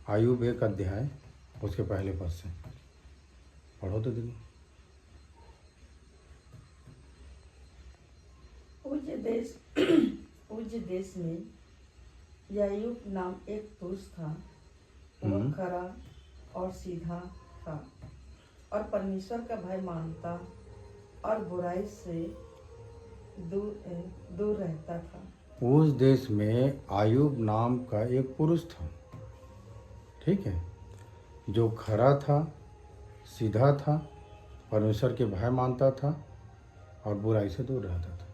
आयुब 1 अध्याय उसके पहले पद से पढ़ो तो दीदी। पूज्य देश में यायूब नाम एक पुरुष था। वह खरा और सीधा था और परमेश्वर का भय मानता और बुराई से दूर रहता था। उस देश में आयुब नाम का एक पुरुष था, ठीक है, जो खरा था, सीधा था, परमेश्वर के भय मानता था और बुराई से दूर रहता था।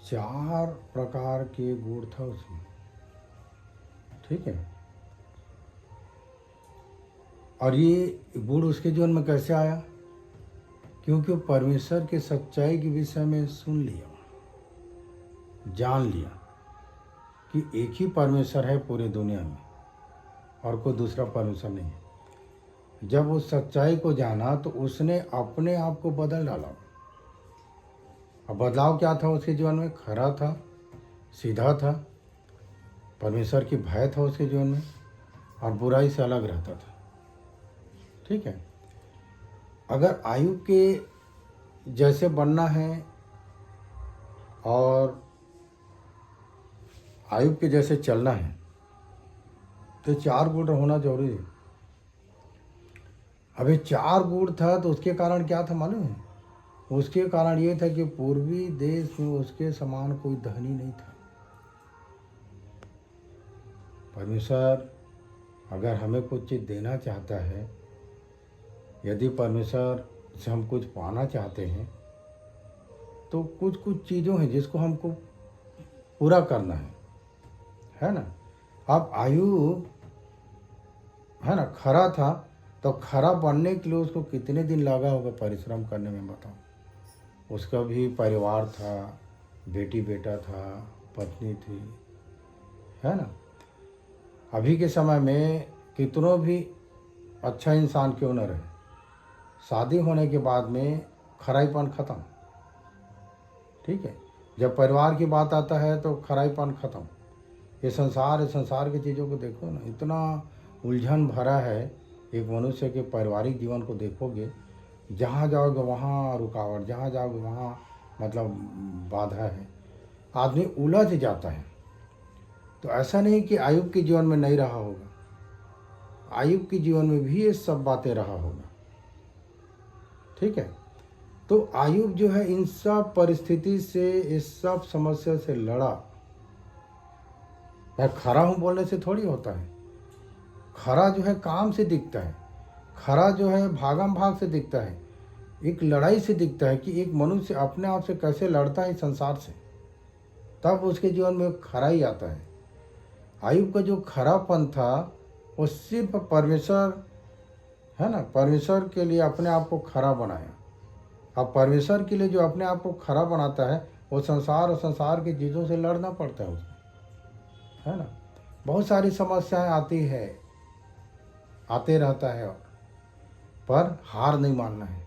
4 प्रकार के गुण था उसमें, ठीक है। और ये गुण उसके जीवन में कैसे आया? क्योंकि वो परमेश्वर के सच्चाई के विषय में सुन लिया, जान लिया कि एक ही परमेश्वर है पूरी दुनिया में और कोई दूसरा परमेश्वर नहीं है। जब उस सच्चाई को जाना तो उसने अपने आप को बदल डाला। अब बदलाव क्या था उसके जीवन में? खरा था, सीधा था, परमेश्वर की भय था उसके जीवन में और बुराई से अलग रहता था, ठीक है। अगर आयुब के जैसे बनना है और आयुब के जैसे चलना है तो 4 गुण होना जरूरी है। अभी 4 गुण था तो उसके कारण क्या था मालूम है? उसके कारण ये था कि पूर्वी देश में उसके समान कोई धनी नहीं था। परमेश्वर अगर हमें कुछ चीज़ देना चाहता है, यदि परमेश्वर से हम कुछ पाना चाहते हैं तो कुछ कुछ चीज़ों हैं जिसको हमको पूरा करना है ना। अब आयुब है ना खरा था, तो खरा बनने के लिए उसको कितने दिन लगा होगा परिश्रम करने में, बताओ। उसका भी परिवार था, बेटी बेटा था, पत्नी थी, है ना। अभी के समय में कितनों भी अच्छा इंसान क्यों न रहे, शादी होने के बाद में खराईपन ख़त्म, ठीक है। जब परिवार की बात आता है तो खराईपन ख़त्म। ये संसार की चीज़ों को देखो ना, इतना उलझन भरा है। एक मनुष्य के पारिवारिक जीवन को देखोगे, जहाँ जाओगे वहाँ रुकावट, जहाँ जाओगे वहाँ मतलब बाधा है, आदमी उलझ जाता है। तो ऐसा नहीं कि आयुब के जीवन में नहीं रहा होगा, आयुब के जीवन में भी ये सब बातें रहा होगा, ठीक है। तो आयुब जो है इन सब परिस्थिति से, इस सब समस्या से लड़ा। मैं खरा हूँ बोलने से थोड़ी होता है। खरा जो है काम से दिखता है, खरा जो है भागम भाग से दिखता है, एक लड़ाई से दिखता है कि एक मनुष्य अपने आप से कैसे लड़ता है संसार से, तब उसके जीवन में खरा ही आता है। आयुब का जो खरापन था वो सिर्फ परमेश्वर है ना, परमेश्वर के लिए अपने आप को खरा बनाया। अब परमेश्वर के लिए जो अपने आप को खरा बनाता है वो संसार और संसार की चीज़ों से लड़ना पड़ता है उसको, है ना। बहुत सारी समस्याएं आती है, आते रहता है, पर हार नहीं मानना है।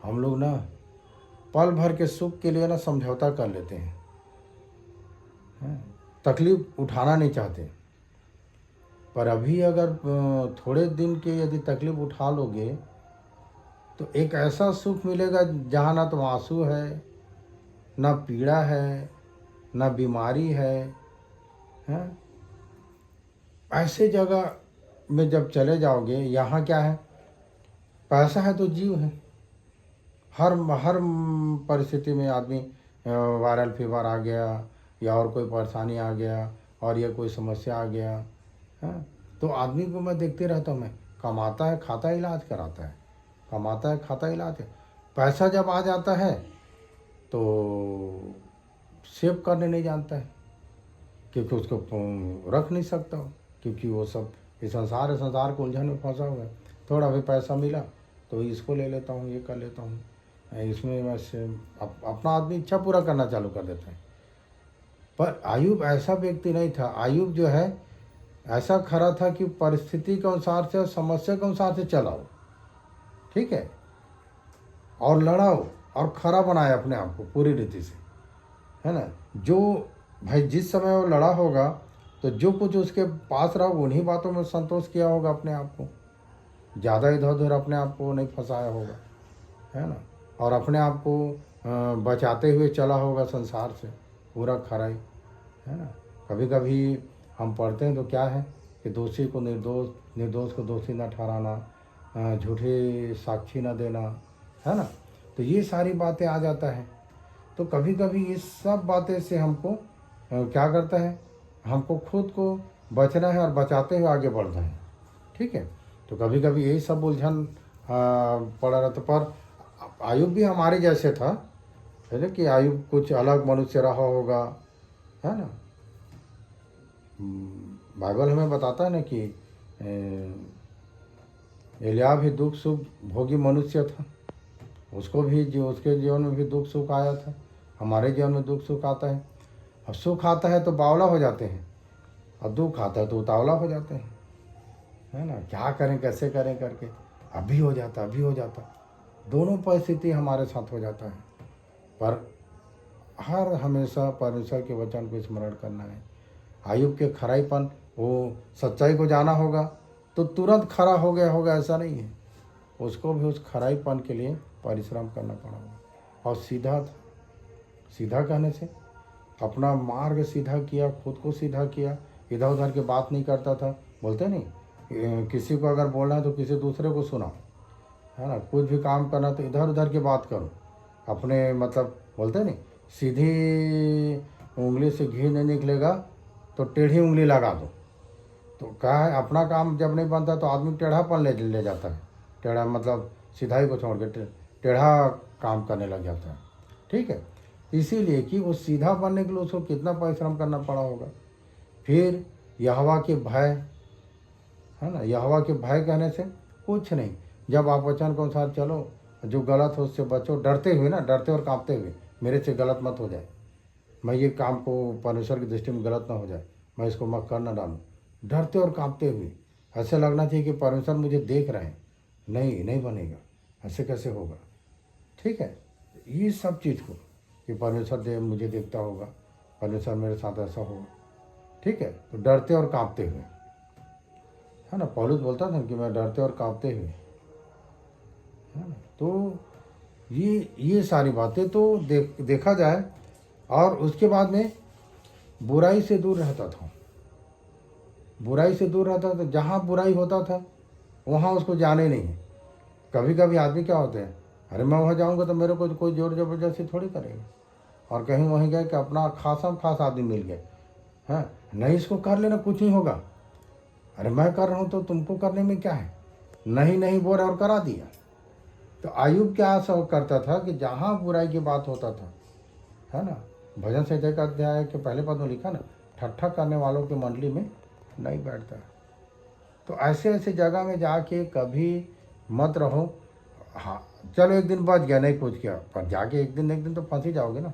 हम लोग ना पल भर के सुख के लिए ना समझौता कर लेते हैं, तकलीफ उठाना नहीं चाहते। पर अभी अगर थोड़े दिन के यदि तकलीफ उठा लोगे तो एक ऐसा सुख मिलेगा जहाँ ना तो आंसू है, ना पीड़ा है, ना बीमारी है। ऐसे जगह में जब चले जाओगे, यहाँ क्या है? पैसा है तो जीव है। हर परिस्थिति में आदमी वायरल फीवर आ गया या और कोई परेशानी आ गया और ये कोई समस्या आ गया है, तो आदमी को मैं देखते रहता हूँ, मैं कमाता है खाता इलाज कराता है, कमाता है खाता इलाज है। पैसा जब आ जाता है तो सेव करने नहीं जानता है, क्योंकि उसको रख नहीं सकता हो, क्योंकि वो सब ये संसार है, संसार को उलझन में फंसा हुआ है। थोड़ा भी पैसा मिला तो इसको ले लेता हूँ, ये कर लेता हूँ, इसमें बस अपना आदमी इच्छा पूरा करना चालू कर देता है। पर आयुब ऐसा व्यक्ति नहीं था। आयुब जो है ऐसा खरा था कि परिस्थिति के अनुसार से और समस्या के अनुसार से चलाओ, ठीक है, और लड़ाओ और खरा बनाए अपने आप को पूरी रीति से, है ना। जो भाई जिस समय वो लड़ा होगा तो जो कुछ उसके पास रहा उन्हीं बातों में संतोष किया होगा अपने आप को, ज़्यादा इधर उधर अपने आप को नहीं फंसाया होगा, है ना। और अपने आप को बचाते हुए चला होगा संसार से पूरा खराई, है ना। कभी कभी हम पढ़ते हैं तो क्या है कि दोषी को निर्दोष, निर्दोष को दोषी न ठहराना, झूठे साक्षी न देना, है ना। तो ये सारी बातें आ जाता है। तो कभी कभी इस सब बातें से हमको क्या करता है, हमको खुद को बचना है और बचाते हुए आगे बढ़ना है, ठीक है। तो कभी कभी यही सब उलझन पड़ा रहता। पर आयुब भी हमारे जैसे था, है ना, कि आयुब कुछ अलग मनुष्य रहा होगा, है ना। बाइबल हमें बताता है ना कि एलिया भी दुख सुख भोगी मनुष्य था, उसको भी जो उसके जीवन में भी दुख सुख आया था। हमारे जीवन में दुख सुख आता है, और सुख आता है तो बावला हो जाते हैं, और दुख आता है तो उतावला हो जाते हैं, है ना। क्या करें कैसे करें करके अभी हो जाता अभी हो जाता, दोनों परिस्थिति हमारे साथ हो जाता है। पर हर हमेशा परमेश्वर के वचन को स्मरण करना है। आयुब के खराईपन, वो सच्चाई को जाना होगा तो तुरंत खरा हो गया होगा ऐसा नहीं है, उसको भी उस खराईपन के लिए परिश्रम करना पड़ा होगा। और सीधा था, सीधा कहने से अपना मार्ग सीधा किया, खुद को सीधा किया, इधर उधर की बात नहीं करता था। बोलते नहीं, किसी को अगर बोलना है तो किसी दूसरे को सुनाओ, है ना। कुछ भी काम करना तो इधर उधर की बात करो, अपने मतलब बोलते नहीं, सीधी उंगली से घी नहीं निकलेगा तो टेढ़ी उंगली लगा दो। तो क्या है, अपना काम जब नहीं बनता तो आदमी टेढ़ापन ले जाता है, टेढ़ा मतलब सीधाई को छोड़ के टेढ़ा काम करने लग जाता है, ठीक है। इसीलिए कि वो सीधा बनने के लिए उसको कितना परिश्रम करना पड़ा होगा। फिर यहोवा के भय, है ना, यहोवा के भय कहने से कुछ नहीं, जब आप वचन के अनुसार चलो, जो गलत हो उससे बचो, डरते हुए ना, डरते और कांपते हुए, मेरे से गलत मत हो जाए, मैं ये काम को परमेश्वर की दृष्टि में गलत ना हो जाए, मैं इसको मैं कर ना डालूँ, डरते और कांपते हुए। ऐसे लगना चाहिए कि परमेश्वर मुझे देख रहे हैं, नहीं नहीं बनेगा, ऐसे कैसे होगा, ठीक है। ये सब चीज़ को कि परमेश्वर मुझे देखता होगा, परमेश्वर मेरे साथ ऐसा होगा, ठीक है। तो डरते और कांपते हुए, है ना। पौलुस बोलता था कि मैं डरते और कांपते हुए, है ना। तो ये सारी बातें तो देखा जाए। और उसके बाद में बुराई से दूर रहता था, बुराई से दूर रहता था, जहाँ बुराई होता था वहाँ उसको जाने नहीं है। कभी कभी आदमी क्या होते हैं, अरे मैं वहाँ जाऊँगा तो मेरे को कोई जोर जबरदस्ती थोड़ी करेगा, और कहीं वहीं गए कि अपना खासा खास आदमी मिल गए, हैं, नहीं इसको कर लेना कुछ नहीं होगा, अरे मैं कर रहा हूँ तो तुमको करने में क्या है, नहीं नहीं बोल और करा दिया। तो आयुब क्या सब करता था कि जहाँ बुराई की बात होता था, है ना, भजन संहिता का अध्याय के पहले पद में लिखा ना, ठट्ठा करने वालों की मंडली में नहीं बैठता। तो ऐसे ऐसे जगह में जाके कभी मत रहो। हाँ चलो एक दिन बच गया, नहीं कुछ किया, पर जाके एक दिन तो फंस ही जाओगे ना,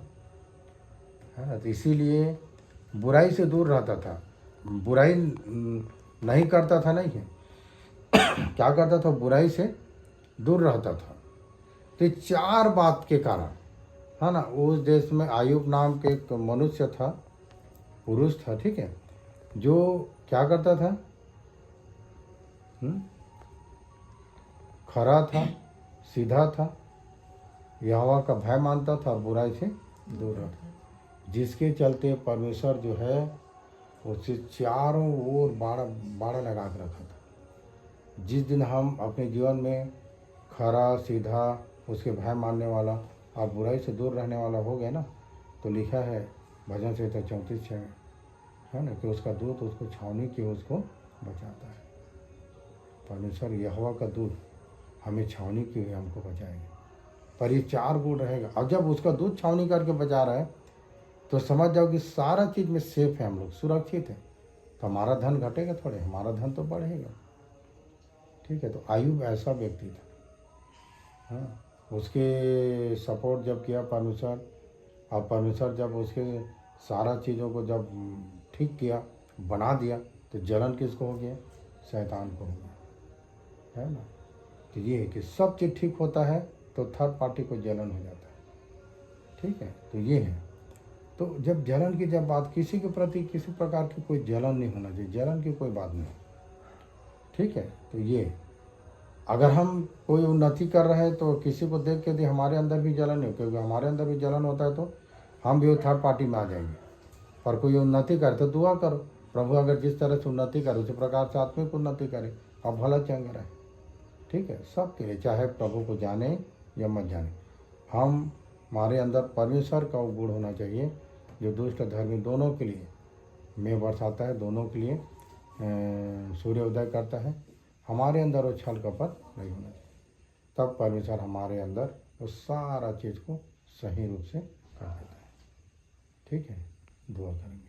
है ना। तो इसीलिए बुराई से दूर रहता था, बुराई नहीं करता था, नहीं है क्या करता था, बुराई से दूर रहता था। तो 4 बात के कारण, है ना, उस देश में आयुब नाम के एक मनुष्य था, पुरुष था, ठीक है, जो क्या करता था, खरा था, सीधा था, यहोवा का भय मानता था, बुराई से दूर रहता, जिसके चलते परमेश्वर जो है उसे चारों ओर बाड़ा लगा कर रखा था। जिस दिन हम अपने जीवन में खरा सीधा उसके भय मानने वाला और बुराई से दूर रहने वाला हो गया ना, तो लिखा है भजन संहिता 34:6 में, है ना, कि उसका दूत उसको छावनी की उसको बचाता है। परमेश्वर यहोवा का दूत हमें छावनी की हुई हमको बचाएगा। पर ये 4 गुण रहेगा, और जब उसका दूत छावनी करके बचा रहा है तो समझ जाओ कि सारा चीज़ में सेफ है, हम लोग सुरक्षित है। तो हमारा धन घटेगा थोड़े, हमारा धन तो बढ़ेगा, ठीक है। तो आयुब ऐसा व्यक्ति था, हाँ, उसके सपोर्ट जब किया परमेश्वर, और परमेश्वर जब उसके सारा चीज़ों को जब ठीक किया, बना दिया, तो जलन किसको हो गया, शैतान को हो गया, है ना। तो ये है कि सब चीज़ ठीक होता है तो थर्ड पार्टी को जलन हो जाता है, ठीक है। तो ये है। तो जब जलन की जब बात, किसी के प्रति किसी प्रकार की कोई जलन नहीं होना चाहिए, जलन की कोई बात नहीं, ठीक है। तो ये अगर हम कोई उन्नति कर रहे हैं तो किसी को देख के यदि हमारे अंदर भी जलन है, क्योंकि हमारे अंदर भी जलन होता है तो हम भी थर्ड पार्टी में आ जाएंगे। पर कोई उन्नति करे तो दुआ करो, प्रभु अगर जिस तरह से उन्नति करे उसी प्रकार से आत्मिक उन्नति करे और भला चंगा रहे, ठीक है। सबके लिए, चाहे प्रभु को जाने या मत जाने, हम हमारे अंदर परमेश्वर का वो गुण होना चाहिए जो दुष्ट धर्मी दोनों के लिए मेघ बरसाता है, दोनों के लिए सूर्योदय करता है। हमारे अंदर वो छल कपट नहीं होना चाहिए, तब परमेश्वर हमारे अंदर वो सारा चीज़ को सही रूप से कर देता है, ठीक है। दुआ करेंगे।